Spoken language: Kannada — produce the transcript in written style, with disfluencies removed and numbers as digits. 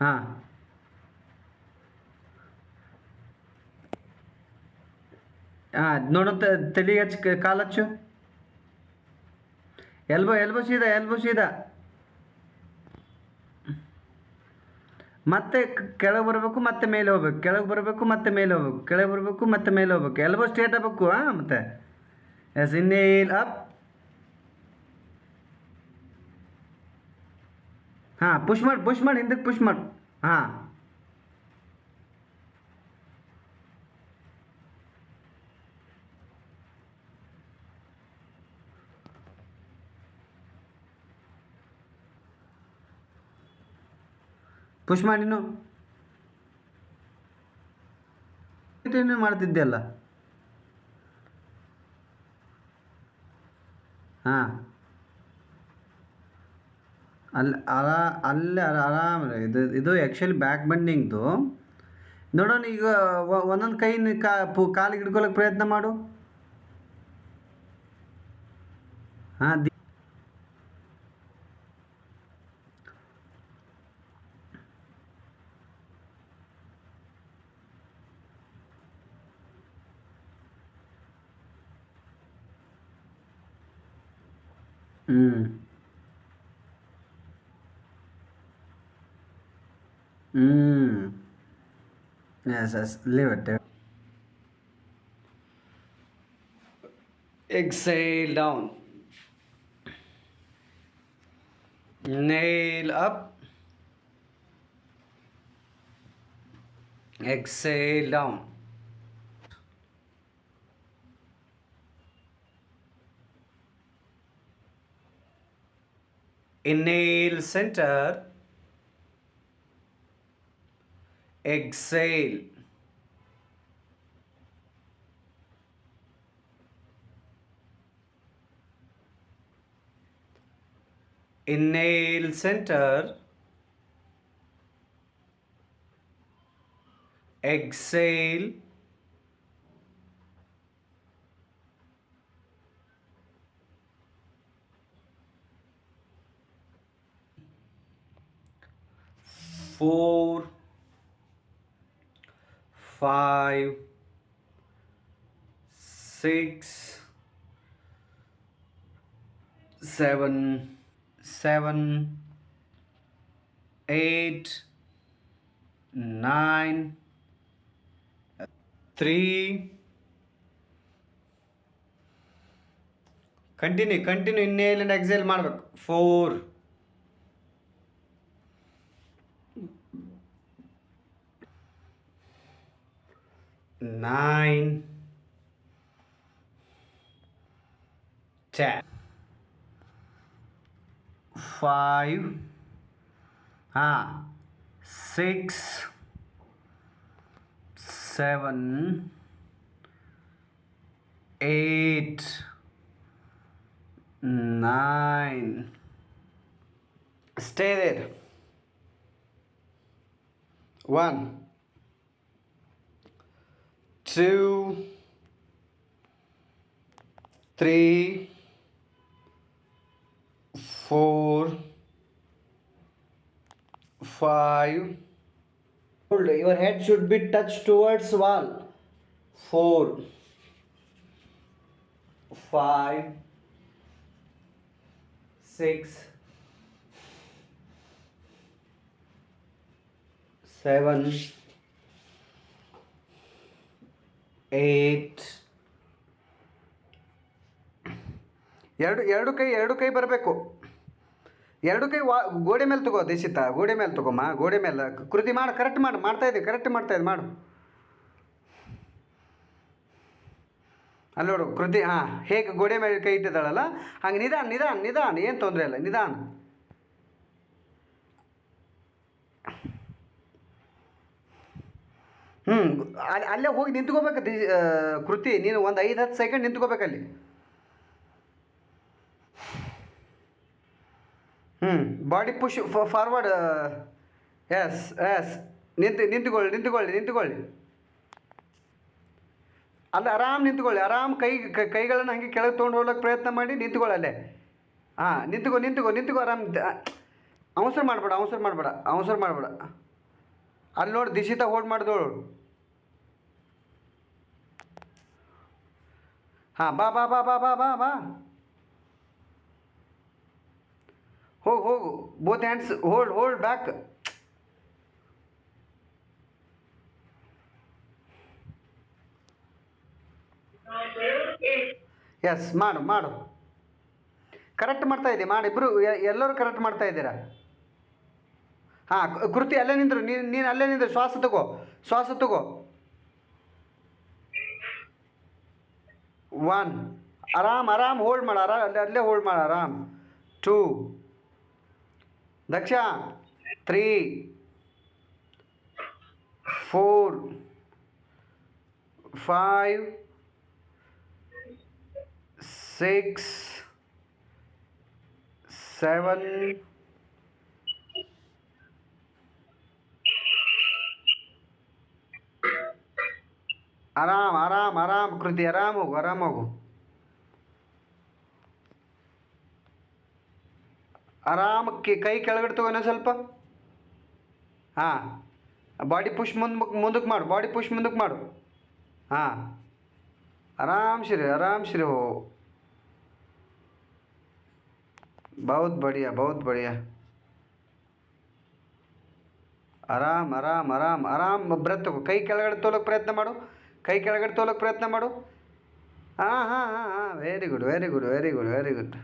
ಹಾಂ ಹಾಂ ನೋಡು, ತಲೆಗೆ ಹಚ್ಚಿ ಕಾಲು ಹಚ್ಚು. ಎಲ್ಬೋ ಸೀದಾ, ಎಲ್ಬೋ ಸೀದಾ. ಮತ್ತೆ ಕೆಳಗೆ ಬರಬೇಕು, ಮತ್ತೆ ಮೇಲೆ ಹೋಗ್ಬೇಕು, ಕೆಳಗೆ ಬರಬೇಕು, ಮತ್ತೆ ಮೇಲೆ ಹೋಗ್ಬೇಕು, ಕೆಳಗೆ ಬರಬೇಕು, ಮತ್ತೆ ಮೇಲೆ ಹೋಗ್ಬೇಕು. ಎಲ್ಬೋ ಸ್ಟ್ರೇಟ್ ಆಗಬೇಕು. ಹಾಂ ಮತ್ತೆ ಎಸ್, ಇನ್ನೇಲ್ ಅಪ್. ಹಾಂ, ಪುಷ್ ಮಾಡಿ ಹಿಂದಕ್ಕೆ ಪುಷ್ ಮಾಡಿ. ಹಾಂ, ಪುಷ್ ಮಾಡಿ ನೀನು. ಕಂಟಿನ್ಯೂ ಮಾಡ್ತಿದ್ದೆ ಅಲ್ಲ. ಹಾಂ, ಅಲ್ಲೇ ಆರಾಮ. ಇದು ಆ್ಯಕ್ಚುಲಿ ಬ್ಯಾಕ್ ಬೆಂಡಿಂಗ್ದು. ನೋಡೋಣ ಈಗ ಒಂದೊಂದು ಕೈ ಕಾಲಿಗೆ ಹಿಡ್ಕೊಳಕ್ಕೆ ಪ್ರಯತ್ನ ಮಾಡು. ಹಾಂ, ಹ್ಞೂ ಹ್ಞೂ S, leave it. Exhale down. Nail up. Exhale down. Inhale center. Exhale. Inhale center. Exhale. Four, 5, 6, 7, 8, 9, 3. Continue ಇನ್ನೇಲ್ and exhale ಮಾಡಬೇಕು. 4, 9, 10, 5, 6, 7, 8, 9. Stay there. 1, 2, 3, 4, 5. Your head should be touched towards wall. 4, 5, 6, 7, 8. ಎರಡು ಕೈ ಬರಬೇಕು. ಎರಡು ಕೈ ಗೋಡೆ ಮೇಲೆ ತಗೋ ದೇಶಿತ, ಗೋಡೆ ಮೇಲೆ ತಗೋಮ್ಮ, ಗೋಡೆ ಮೇಲೆ ಕೃತಿ ಮಾಡು. ಕರೆಕ್ಟ್ ಮಾಡ್ತಾ ಇದ್ದೀವಿ ಮಾಡು. ಅಲ್ಲಿ ನೋಡು ಕೃತಿ. ಹಾಂ, ಹೇಗೆ ಗೋಡೆ ಮೇಲೆ ಕೈ ಇಟ್ಟಿದ್ದಾಳಲ್ಲ ಹಂಗೆ ನಿಧಾನ, ಏನು ತೊಂದರೆ ಇಲ್ಲ, ನಿಧಾನ. ಅಲ್ಲೇ ಹೋಗಿ ನಿಂತ್ಕೋಬೇಕು ಕೃತಿ. ನೀನು ಒಂದು 5-10 ಸೆಕೆಂಡ್ ನಿಂತ್ಕೋಬೇಕಲ್ಲಿ. Body push forward. ಎಸ್ ನಿಂತ್ಕೊಳ್ಳಿ. ಅಲ್ಲ, ಆರಾಮ್ ನಿಂತ್ಕೊಳ್ಳಿ. ಆರಾಮ್ ಕೈಗಳನ್ನು ಹಾಗೆ ಕೆಳಗೆ ತೊಗೊಂಡು ಹೋಗ್ಲಿಕ್ಕೆ ಪ್ರಯತ್ನ ಮಾಡಿ. ನಿಂತ್ಕೊಳ್ಳಿ ಅಲ್ಲೇ. ಹಾಂ, ನಿಂತ್ಕೋ ಆರಾಮ್. ಅವಸರ ಮಾಡಬೇಡ. ಅಲ್ಲಿ ನೋಡಿ ದಿಶಿತ ಹೋಲ್ಡ್ ಮಾಡಿದೋಳು. ಹಾಂ ಬಾ ಬಾ ಬಾ ಬಾ ಬಾ ಬಾ ಬಾ ಹೋಗು ಹೋಗು. Both hands hold hold back. ಎಸ್ ಮಾಡು ಮಾಡು. ಕರೆಕ್ಟ್ ಮಾಡ್ತಾ ಇದ್ದೀವಿ ಮಾಡಿ ಇಬ್ಬರು ಎಲ್ಲರೂ ಕರೆಕ್ಟ್ ಮಾಡ್ತಾ ಇದ್ದೀರಾ. ಹಾಂ ಕೃತಿ ಅಲ್ಲೇ ನಿಂದರು, ನೀನು ಅಲ್ಲೇ ನಿಂದರು. ಶ್ವಾಸ ತಗೋ, ಶ್ವಾಸ ತಗೋ. 1 ಆರಾಮ್ ಆರಾಮ್ ಹೋಲ್ಡ್ ಮಾಡು. ಅಲ್ಲೇ ಹೋಲ್ಡ್ ಮಾಡು ಆರಾಮ್. 2 ದಕ್ಷ 3 4 5 6 7 ಆರಾಮ್ ಆರಾಮ್ ಆರಾಮ್ ಕೃತಿ ಆರಾಮ್ ಹೋಗು ಆರಾಮ್ ಹೋಗು. ಆರಾಮಕ್ಕೆ ಕೈ ಕೆಳಗಡೆ ತಗೋನ ಸ್ವಲ್ಪ. ಹಾಂ ಬಾಡಿ ಪುಷ್ ಮುಂದಕ್ಕೆ ಮಾಡು. ಬಾಡಿ ಪುಷ್ ಮುಂದಕ್ಕೆ ಮಾಡು. ಹಾಂ ಆರಾಮ್ श्री हो. बहुत बढ़िया बहुत बढ़िया. ಆರಾಮ್ ಆರಾಮ್ ಆರಾಮ್ ಆರಾಮ್ ಬ್ರೆತ್ ತಗೋ. ಕೈ ಕೆಳಗಡೆ ತೋಲಕ್ಕೆ ಪ್ರಯತ್ನ ಮಾಡು. ಕೈ ಕೆಳಗಡೆ ತೋಲಕ್ಕೆ ಪ್ರಯತ್ನ ಮಾಡು. ಹಾಂ ಹಾಂ ಹಾಂ ಹಾಂ very good very good very good very good.